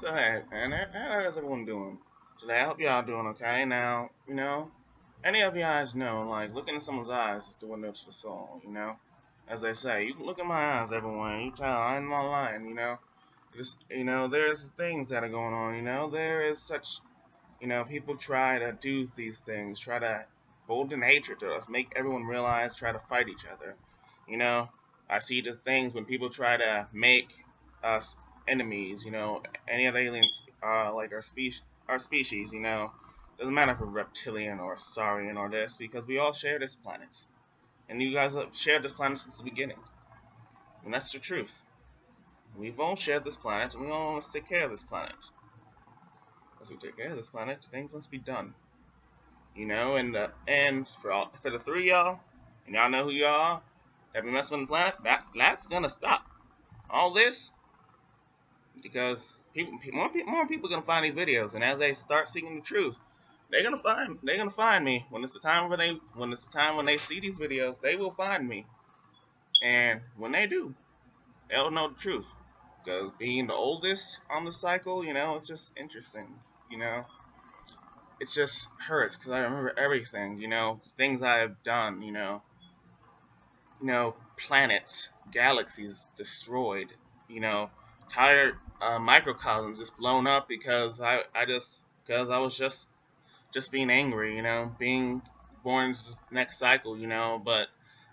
So hey, man, how is everyone doing today? I hope y'all doing okay. Now, any of you guys know, like, looking in someone's eyes is the window to the soul. As they say, you can look in my eyes, everyone. You tell I'm not lying. Just there's things that are going on. There is such, people try to do these things, try to hold in hatred to us, make everyone realize, try to fight each other. You know, I see the things when people try to make us enemies. Any other aliens, like our species. Doesn't matter if we're reptilian or saurian or this, because we all share this planet, and you guys have shared this planet since the beginning, and that's the truth. We've all shared this planet, and we all want to take care of this planet. As we take care of this planet, things must be done. And for the three of y'all, and y'all know who y'all are, that be messing with the planet, that's gonna stop all this, because more people are gonna find these videos, and as they start seeking the truth, they're gonna find me when it's the time when they see these videos. They will find me, and when they do, they'll know the truth. Because being the oldest on the cycle, it's just interesting. You know, it just hurts because I remember everything. Things I have done. Planets, galaxies destroyed. You know, entire microcosms just blown up because I was just being angry. Being born into the next cycle. But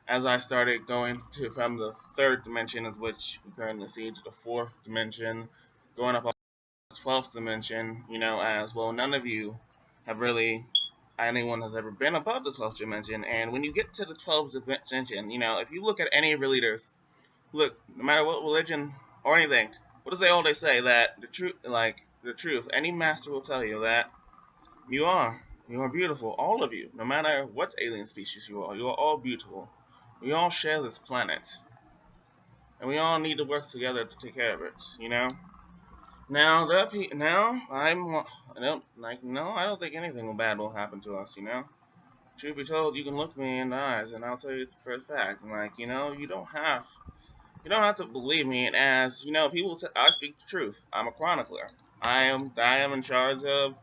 as I started going to from the third dimension, as which we currently see, to the fourth dimension, going up the 12th dimension. As well, none of you have really anyone has ever been above the 12th dimension. And when you get to the 12th dimension, if you look at any of your leaders, look, no matter what religion or anything, what does they always say? That the truth, any master will tell you that you are. You are beautiful, all of you. No matter what alien species you are all beautiful. We all share this planet, and we all need to work together to take care of it. Now I don't think anything bad will happen to us. Truth be told, you can look me in the eyes, and I'll tell you for a fact. You don't have to believe me. And as people, I speak the truth. I'm a chronicler. I am in charge of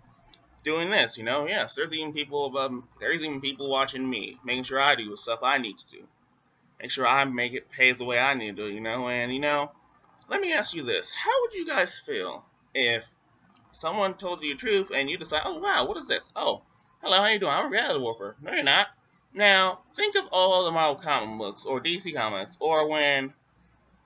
doing this. Yes, there's even people watching me, making sure I do the stuff I need to do. Make sure I make it pave the way I need to. And let me ask you this: how would you guys feel if someone told you the truth and you just like, oh wow, what is this? Oh, hello, how you doing? I'm a reality warper. No, you're not. Now, think of all the Marvel comic books or DC comics, or when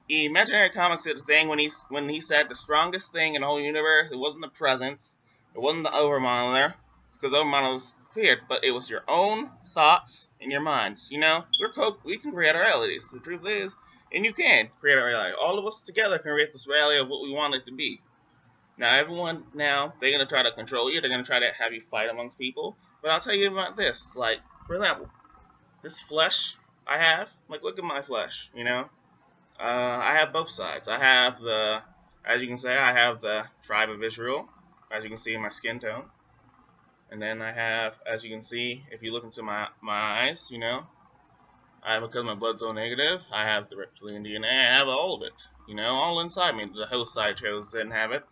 Imaginary Comics did the thing when he said the strongest thing in the whole universe. It wasn't the presence, it wasn't the Overmonitor, because Overmonitor was feared, but it was your own thoughts in your mind. We can create our realities. The truth is, and you can create a reality. All of us together can create this reality of what we want it to be. Now they're gonna try to control you. They're gonna try to have you fight amongst people. But I'll tell you about this. Like, for example, this flesh I have. Like, look at my flesh. I have both sides. As you can say, I have the tribe of Israel. As you can see in my skin tone, and then I have, as you can see, if you look into my eyes, because my blood's O negative, I have the reptilian DNA. I have all of it. All inside me. The host side chose didn't have it.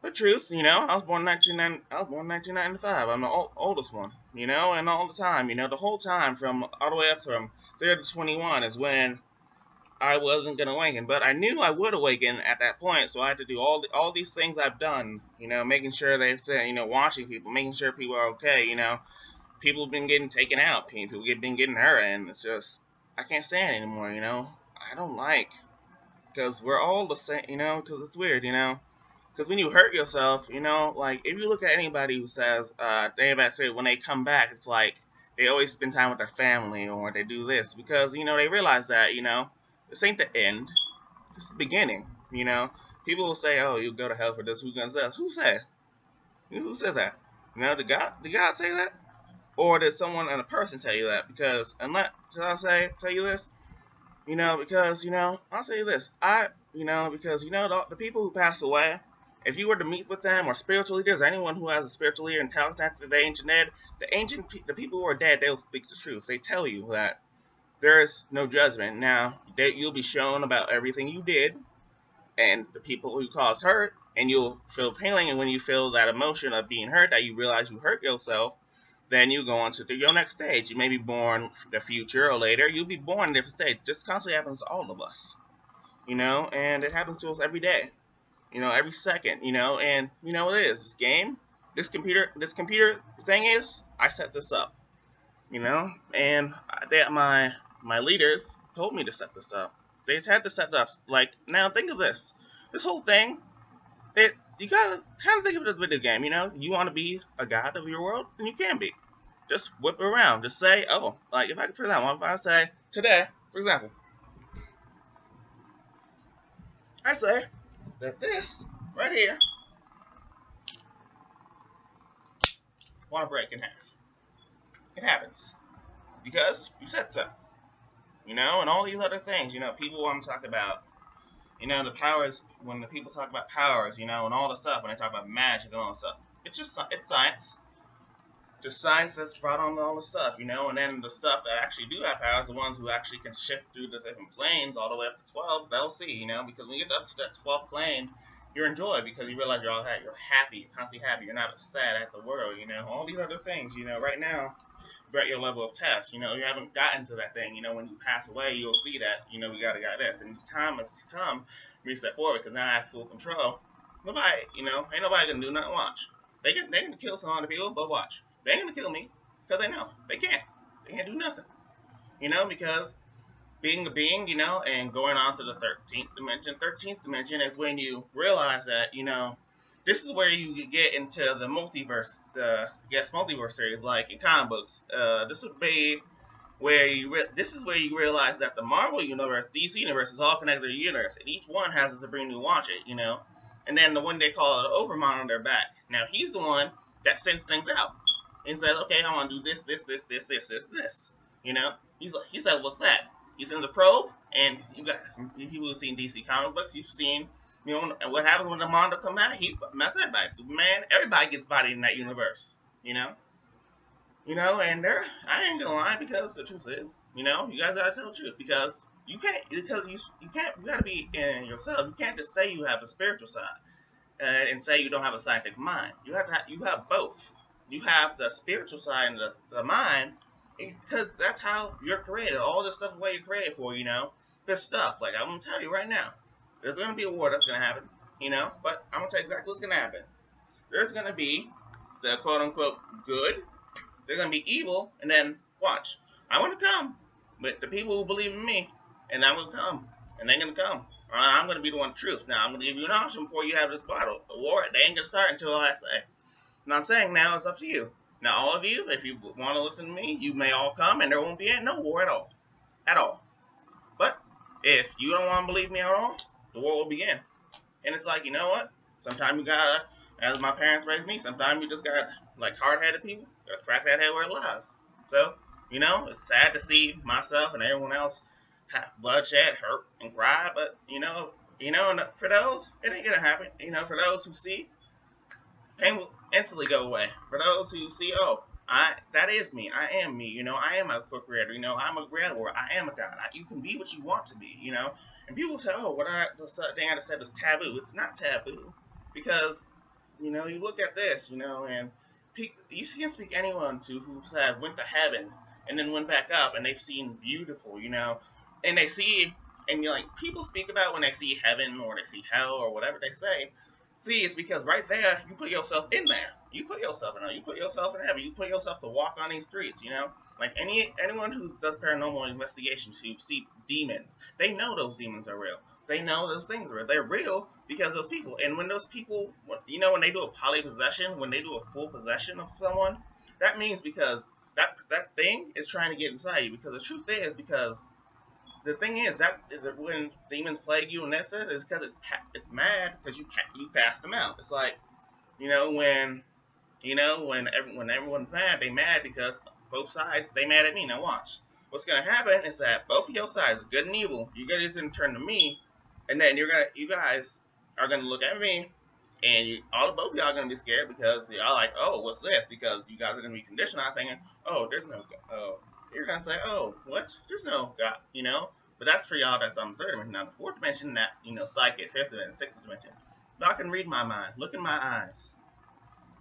The truth, I was born in 1995. I'm the oldest one, and all the time, the whole time from all the way up from 0 to 21 is when I wasn't gonna awaken. But I knew I would awaken at that point, so I had to do all these things I've done, making sure they've said, watching people, making sure people are okay, people have been getting taken out, people have been getting hurt, and it's just, I can't stand it anymore, I don't like, because we're all the same, because it's weird, because when you hurt yourself, like, if you look at anybody who says, when they come back, it's like, they always spend time with their family, or they do this, because, they realize that, this ain't the end, it's the beginning, People will say, oh, you'll go to hell for this, who's gonna say that? Who said? Who said that? Did God say that? Or did someone and a person tell you that? Because, tell you this? Because, I'll tell you this. Because, the people who pass away, if you were to meet with them, or spiritual leaders, anyone who has a spiritual leader and tells that to the ancient dead, the people who are dead, they'll speak the truth. They tell you that there is no judgment. Now, you'll be shown about everything you did, and the people who cause hurt, and you'll feel pain. And when you feel that emotion of being hurt, that you realize you hurt yourself, then you go on to your next stage. You may be born the future or later. You'll be born in a different stage. This constantly happens to all of us, and it happens to us every day, every second, and you know what it is. This game, this computer thing is, I set this up, and my leaders told me to set this up. They had to set it up. Like, now think of this. This whole thing, you gotta kind of think of it as a video game, You want to be a god of your world, then you can be. Just whip it around. Just say, oh, like, for example, if I say, today, for example, I say that this, right here, want to break in half. It happens. Because you said so. And all these other things, people want to talk about, the powers, when the people talk about powers, and all the stuff, when they talk about magic and all the stuff. It's science. Just science that's brought on all the stuff, and then the stuff that actually do have powers, the ones who actually can shift through the different planes all the way up to 12, they'll see, because when you get up to that 12th plane, you're in joy because you realize you're happy, you're constantly happy, you're not upset at the world, all these other things, right now, you're at your level of test, you haven't gotten to that thing, when you pass away, you'll see that, we got this, and time has come, reset forward, because now I have full control. Nobody, ain't nobody gonna do nothing. Watch. They can kill some other people, but watch. They ain't gonna kill me, because they know. They can't do nothing, because being a being, and going on to the 13th dimension. 13th dimension is when you realize that, this is where you get into the multiverse, multiverse series, like in comic books. This would be where this is where you realize that the Marvel universe, DC universe, is all connected to the universe, and each one has a Sabrina who watch it, And then the one they call the Overmon on their back. Now he's the one that sends things out and says, okay, I want to do this, this. He said, what's that? He sends a probe, and you got people who've seen DC comic books, you've seen, and what happens when the Mondo come out? He messes everybody. Superman, everybody gets bodied in that universe, and I ain't gonna lie, because the truth is, you guys gotta tell the truth, because you gotta be in yourself. You can't just say you have a spiritual side and say you don't have a scientific mind. You have both. You have the spiritual side and the mind, because that's how you're created. All this stuff, the way you're created for, this stuff. Like, I'm gonna tell you right now, there's gonna be a war that's gonna happen, but I'm gonna tell you exactly what's gonna happen. There's gonna be the quote unquote good. There's going to be evil, and then, watch, I'm going to come with the people who believe in me, and I'm going to come, and they're going to come. I'm going to be the one of truth. Now, I'm going to give you an option before you have this battle. The war, they ain't going to start until I say. And I'm saying now it's up to you. Now, all of you, if you want to listen to me, you may all come, and there won't be no war at all. At all. But if you don't want to believe me at all, the war will begin. And it's like, you know what? Sometimes you got to, as my parents raised me, sometimes you just got to, like hard-headed people, gotta crack that head where it lies. So, it's sad to see myself and everyone else have bloodshed, hurt, and cry, but, for those, it ain't gonna happen. For those who see, pain will instantly go away. For those who see, oh, that is me, I am me, I am a co-creator, I'm a creator, I am a god. You can be what you want to be, And people say, oh, the thing I just said was taboo. It's not taboo, because, you look at this, and you can speak anyone to who said went to heaven and then went back up, and they've seen beautiful, and they see, and people speak about when they see heaven or they see hell or whatever they say. See, it's because right there you put yourself in there. You put yourself in there. You put yourself in heaven. You put yourself to walk on these streets. Like anyone who does paranormal investigations who see demons, they know those demons are real. They know those things are real. They're real because those people. And when those people, when they do a polypossession, when they do a full possession of someone, that means because that thing is trying to get inside you. Because the truth is, because the thing is that when demons plague you and that's it, is because it's mad because you cast them out. It's like, when everyone's mad, they mad because both sides, they mad at me. Now watch. What's gonna happen is that both of your sides, good and evil, you guys gonna turn to me. And then you guys are gonna look at me, and both of y'all are gonna be scared because y'all like, oh, what's this? Because you guys are gonna be conditioned on saying, oh, there's no God. Oh, you're gonna say, oh, what? There's no God. But that's for y'all that's on the third dimension. Now the fourth dimension, that psychic, fifth dimension, sixth dimension. Y'all can read my mind. Look in my eyes.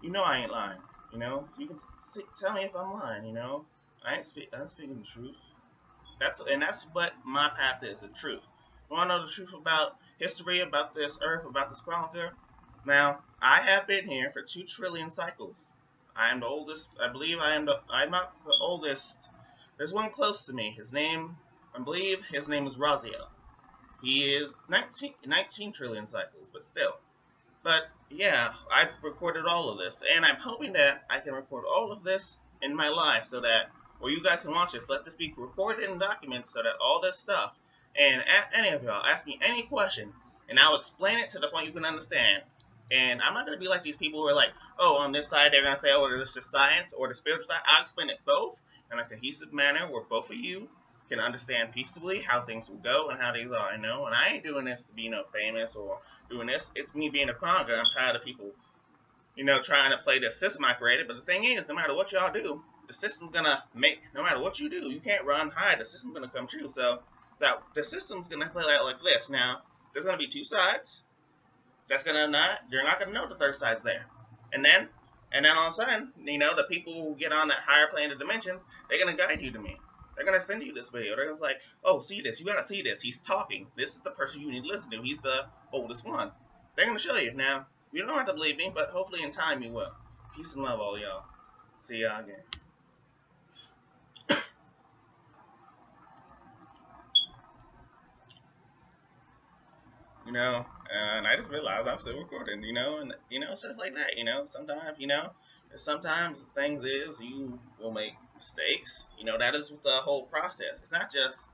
You know I ain't lying. You can tell me if I'm lying. I'm speaking the truth. That's what my path is, the truth. You want to know the truth about history, about this earth, about this chronicler? Now, I have been here for 2 trillion cycles. I am the oldest. I believe I'm not the oldest. There's one close to me. I believe his name is Raziel. He is 19 trillion cycles, but still. But yeah, I've recorded all of this, and I'm hoping that I can record all of this in my life so that, or you guys can watch this, let this be recorded in documents so that all this stuff, and any of y'all, ask me any question, and I'll explain it to the point you can understand. And I'm not going to be like these people who are like, oh, on this side they're going to say, oh, this is just science, or the spiritual side. I'll explain it both in a cohesive manner where both of you can understand peaceably how things will go and how things are, And I ain't doing this to be, famous or doing this. It's me being a chronicler. I'm tired of people, trying to play the system I created. But the thing is, no matter what y'all do, the system's gonna no matter what you do, you can't run, hide. The system's gonna come true. So that the system's gonna play out like this. Now, there's gonna be 2 sides. You're not gonna know the third side's there. And then all of a sudden, the people who get on that higher plane of dimensions, they're gonna guide you to me. They're going to send you this video. They're going to say, oh, see this. You got to see this. He's talking. This is the person you need to listen to. He's the oldest one. They're going to show you. Now, you don't have to believe me, but hopefully in time you will. Peace and love, all y'all. See y'all again. And I just realized I'm still recording, and, stuff like that, sometimes the things is you will make mistakes, that is the whole process. It's not just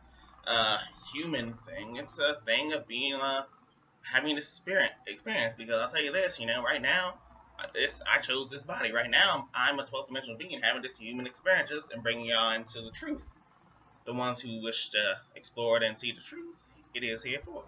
a human thing, it's a thing of being, having this experience, because I'll tell you this, right now, I chose this body. Right now, I'm a 12th dimensional being having this human experiences and bringing y'all into the truth. The ones who wish to explore it and see the truth, it is here for.